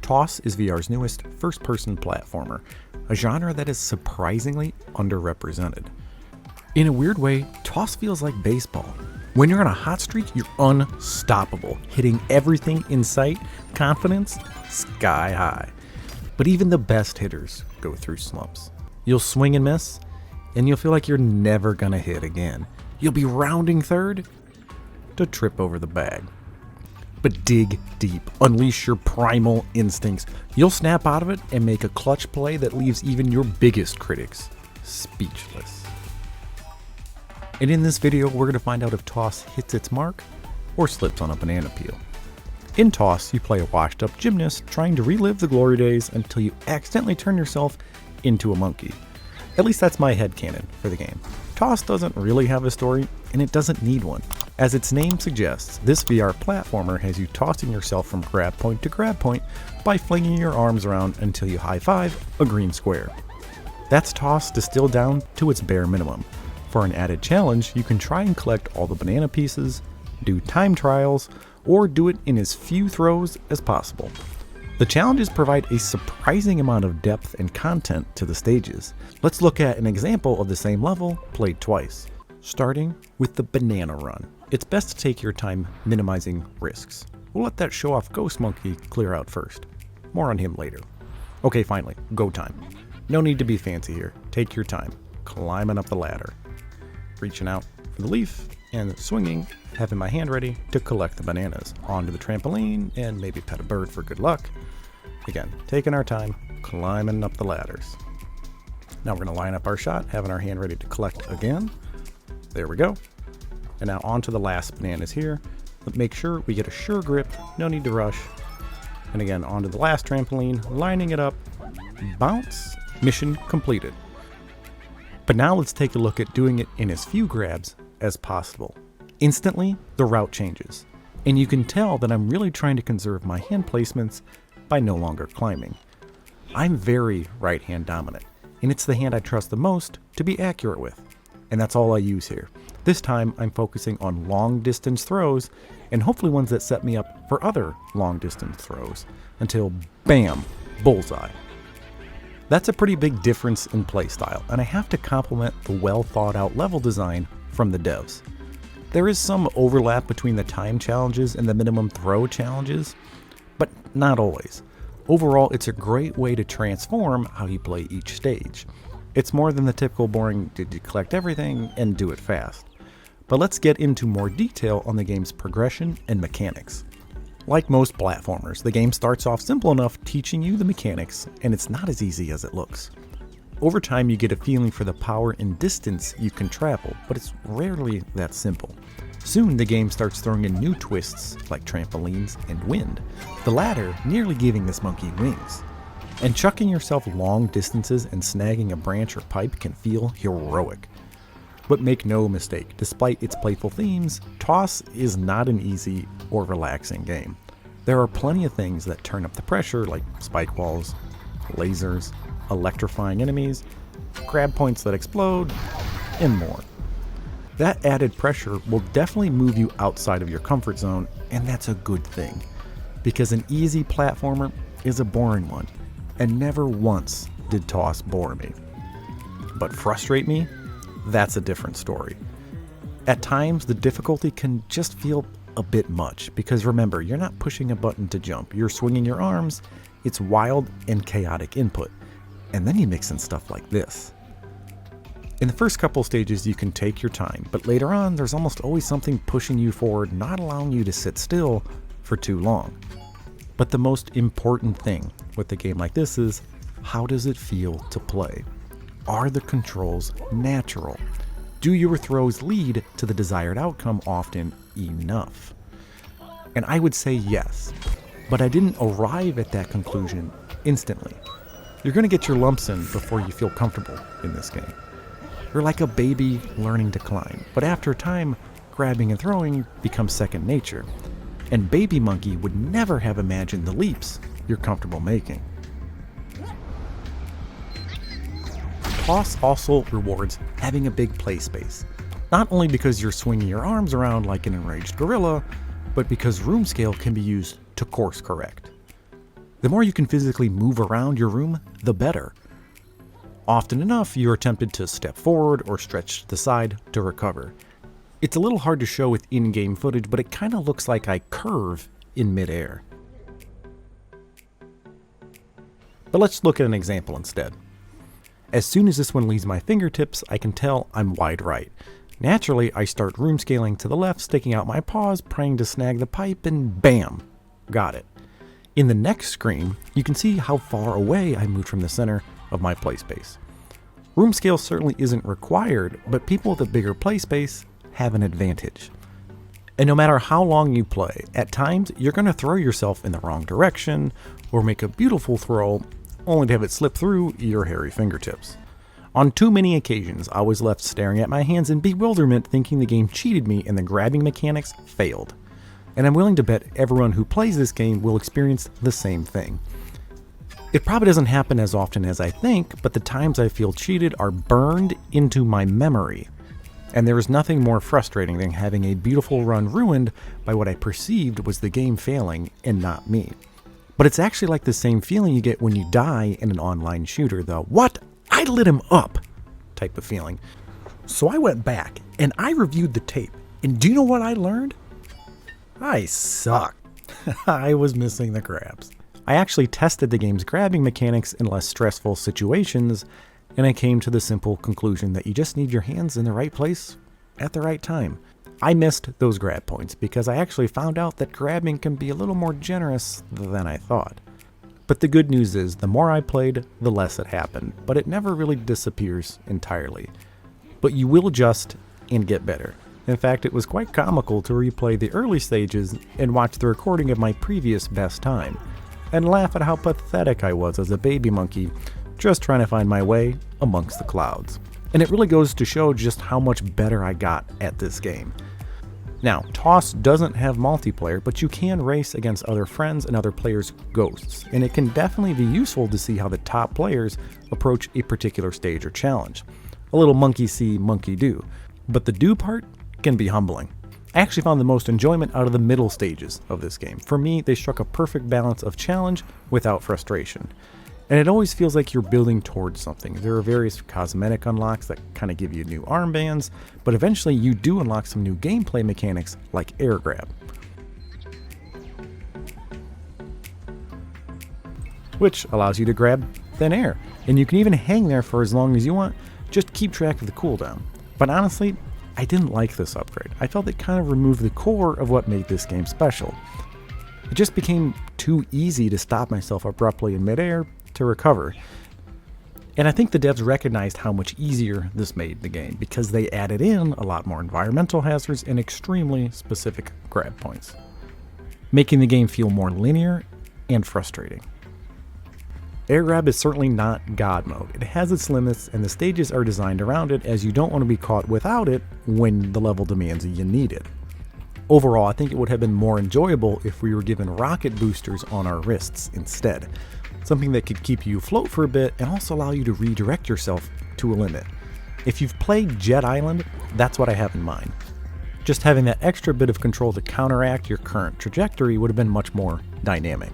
Toss is VR's newest first-person platformer, a genre that is surprisingly underrepresented. In a weird way, Toss feels like baseball. When you're on a hot streak, you're unstoppable, hitting everything in sight, confidence sky high. But even the best hitters go through slumps. You'll swing and miss, and you'll feel like you're never gonna hit again. You'll be rounding third to trip over the bag. But dig deep, unleash your primal instincts. You'll snap out of it and make a clutch play that leaves even your biggest critics speechless. And in this video, we're going to find out if Toss hits its mark or slips on a banana peel. In Toss, you play a washed-up gymnast trying to relive the glory days until you accidentally turn yourself into a monkey. At least that's my headcanon for the game. Toss doesn't really have a story, and it doesn't need one. As its name suggests, this VR platformer has you tossing yourself from grab point to grab point by flinging your arms around until you high-five a green square. That's Toss distilled down to its bare minimum. For an added challenge, you can try and collect all the banana pieces, do time trials, or do it in as few throws as possible. The challenges provide a surprising amount of depth and content to the stages. Let's look at an example of the same level played twice. Starting with the banana run. It's best to take your time minimizing risks. We'll let that show-off ghost monkey clear out first. More on him later. Okay, finally, go time. No need to be fancy here. Take your time. Climbing up the ladder. Reaching out for the leaf and swinging, having my hand ready to collect the bananas. Onto the trampoline and maybe pet a bird for good luck. Again, taking our time, climbing up the ladders. Now we're going to line up our shot, having our hand ready to collect again. There we go. And now onto the last bananas here. But make sure we get a sure grip, no need to rush. And again, onto the last trampoline, lining it up, bounce, mission completed. But now let's take a look at doing it in as few grabs as possible. Instantly, the route changes. And you can tell that I'm really trying to conserve my hand placements by no longer climbing. I'm very right-hand dominant, and it's the hand I trust the most to be accurate with. And that's all I use here. This time, I'm focusing on long-distance throws, and hopefully ones that set me up for other long-distance throws, until bam, bullseye. That's a pretty big difference in playstyle, and I have to compliment the well-thought-out level design from the devs. There is some overlap between the time challenges and the minimum throw challenges, but not always. Overall, it's a great way to transform how you play each stage. It's more than the typical boring, did you collect everything and do it fast. But let's get into more detail on the game's progression and mechanics. Like most platformers, the game starts off simple enough teaching you the mechanics, and it's not as easy as it looks. Over time, you get a feeling for the power and distance you can travel, but it's rarely that simple. Soon, the game starts throwing in new twists like trampolines and wind, the latter nearly giving this monkey wings. And chucking yourself long distances and snagging a branch or pipe can feel heroic. But make no mistake, despite its playful themes, Toss is not an easy or relaxing game. There are plenty of things that turn up the pressure, like spike walls, lasers, electrifying enemies, grab points that explode, and more. That added pressure will definitely move you outside of your comfort zone, and that's a good thing, because an easy platformer is a boring one, and never once did Toss bore me. But frustrate me? That's a different story. At times, the difficulty can just feel a bit much, because remember, you're not pushing a button to jump, you're swinging your arms, it's wild and chaotic input, and then you mix in stuff like this. In the first couple stages, you can take your time, but later on, there's almost always something pushing you forward, not allowing you to sit still for too long. But the most important thing with a game like this is, how does it feel to play? Are the controls natural? Do your throws lead to the desired outcome often enough? And I would say yes, but I didn't arrive at that conclusion instantly. You're going to get your lumps in before you feel comfortable in this game. You're like a baby learning to climb, but after a time, grabbing and throwing becomes second nature. And Baby Monkey would never have imagined the leaps you're comfortable making. Toss also rewards having a big play space, not only because you're swinging your arms around like an enraged gorilla, but because room scale can be used to course correct. The more you can physically move around your room, the better. Often enough, you're tempted to step forward or stretch to the side to recover. It's a little hard to show with in-game footage, but it kind of looks like I curve in midair. But let's look at an example instead. As soon as this one leaves my fingertips, I can tell I'm wide right. Naturally, I start room scaling to the left, sticking out my paws, praying to snag the pipe, and bam, got it. In the next screen, you can see how far away I moved from the center of my play space. Room scale certainly isn't required, but people with a bigger play space have an advantage. And no matter how long you play, at times you're going to throw yourself in the wrong direction or make a beautiful throw only to have it slip through your hairy fingertips. On too many occasions, I was left staring at my hands in bewilderment, thinking the game cheated me and the grabbing mechanics failed. And I'm willing to bet everyone who plays this game will experience the same thing. It probably doesn't happen as often as I think, but the times I feel cheated are burned into my memory. And there is nothing more frustrating than having a beautiful run ruined by what I perceived was the game failing and not me. But it's actually like the same feeling you get when you die in an online shooter, the "what? I lit him up" type of feeling. So I went back and I reviewed the tape, and do you know what I learned? I suck. I was missing the grabs. I actually tested the game's grabbing mechanics in less stressful situations, and I came to the simple conclusion that you just need your hands in the right place at the right time. I missed those grab points because I actually found out that grabbing can be a little more generous than I thought. But the good news is, the more I played, the less it happened, but it never really disappears entirely. But you will adjust and get better. In fact, it was quite comical to replay the early stages and watch the recording of my previous best time, and laugh at how pathetic I was as a baby monkey, just trying to find my way amongst the clouds. And it really goes to show just how much better I got at this game. Now, Toss doesn't have multiplayer, but you can race against other friends and other players' ghosts, and it can definitely be useful to see how the top players approach a particular stage or challenge. A little monkey see, monkey do. But the do part can be humbling. I actually found the most enjoyment out of the middle stages of this game. For me, they struck a perfect balance of challenge without frustration. And it always feels like you're building towards something. There are various cosmetic unlocks that kind of give you new armbands, but eventually you do unlock some new gameplay mechanics like air grab, which allows you to grab thin air. And you can even hang there for as long as you want, just keep track of the cooldown. But honestly, I didn't like this upgrade. I felt it kind of removed the core of what made this game special. It just became too easy to stop myself abruptly in midair to recover. And I think the devs recognized how much easier this made the game because they added in a lot more environmental hazards and extremely specific grab points, making the game feel more linear and frustrating. Air grab is certainly not God mode. It has its limits, and the stages are designed around it, as you don't want to be caught without it when the level demands you need it. Overall, I think it would have been more enjoyable if we were given rocket boosters on our wrists instead. Something that could keep you afloat for a bit and also allow you to redirect yourself to a limit. If you've played Jet Island, that's what I have in mind. Just having that extra bit of control to counteract your current trajectory would have been much more dynamic.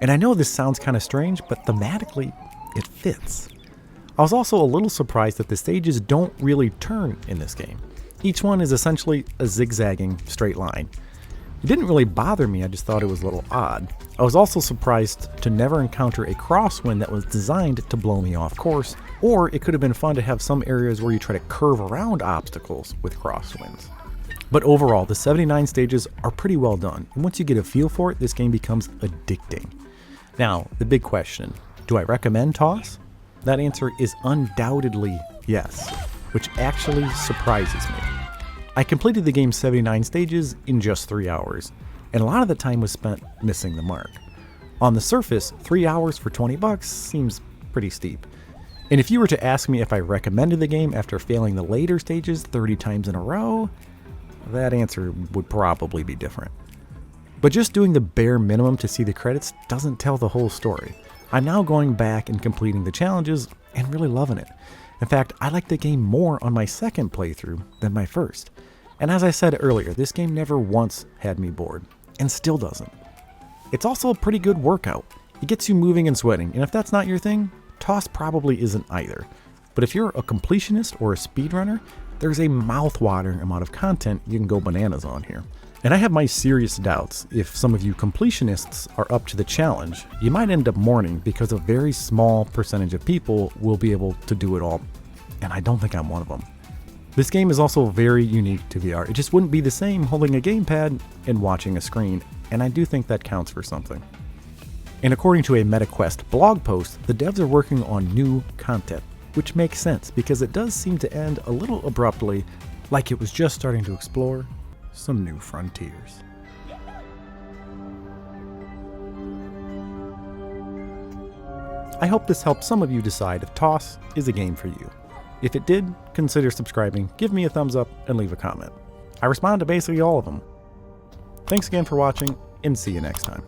And I know this sounds kind of strange, but thematically, it fits. I was also a little surprised that the stages don't really turn in this game. Each one is essentially a zigzagging straight line. It didn't really bother me, I just thought it was a little odd. I was also surprised to never encounter a crosswind that was designed to blow me off course, or it could have been fun to have some areas where you try to curve around obstacles with crosswinds. But overall, the 79 stages are pretty well done, and once you get a feel for it, this game becomes addicting. Now, the big question, do I recommend Toss? That answer is undoubtedly yes, which actually surprises me. I completed the game's 79 stages in just 3 hours, and a lot of the time was spent missing the mark. On the surface, 3 hours for $20 seems pretty steep. And if you were to ask me if I recommended the game after failing the later stages 30 times in a row, that answer would probably be different. But just doing the bare minimum to see the credits doesn't tell the whole story. I'm now going back and completing the challenges and really loving it. In fact, I like the game more on my second playthrough than my first. And as I said earlier, this game never once had me bored, and still doesn't. It's also a pretty good workout. It gets you moving and sweating, and if that's not your thing, Toss probably isn't either. But if you're a completionist or a speedrunner, there's a mouth-watering amount of content you can go bananas on here. And I have my serious doubts if some of you completionists are up to the challenge. You might end up mourning because a very small percentage of people will be able to do it all, and I don't think I'm one of them. This game is also very unique to VR. It just wouldn't be the same holding a gamepad and watching a screen, and I do think that counts for something. And according to a MetaQuest blog post, the devs are working on new content, which makes sense because it does seem to end a little abruptly, like it was just starting to explore some new frontiers. I hope this helped some of you decide if Toss is a game for you. If it did, consider subscribing, give me a thumbs up, and leave a comment. I respond to basically all of them. Thanks again for watching, and see you next time.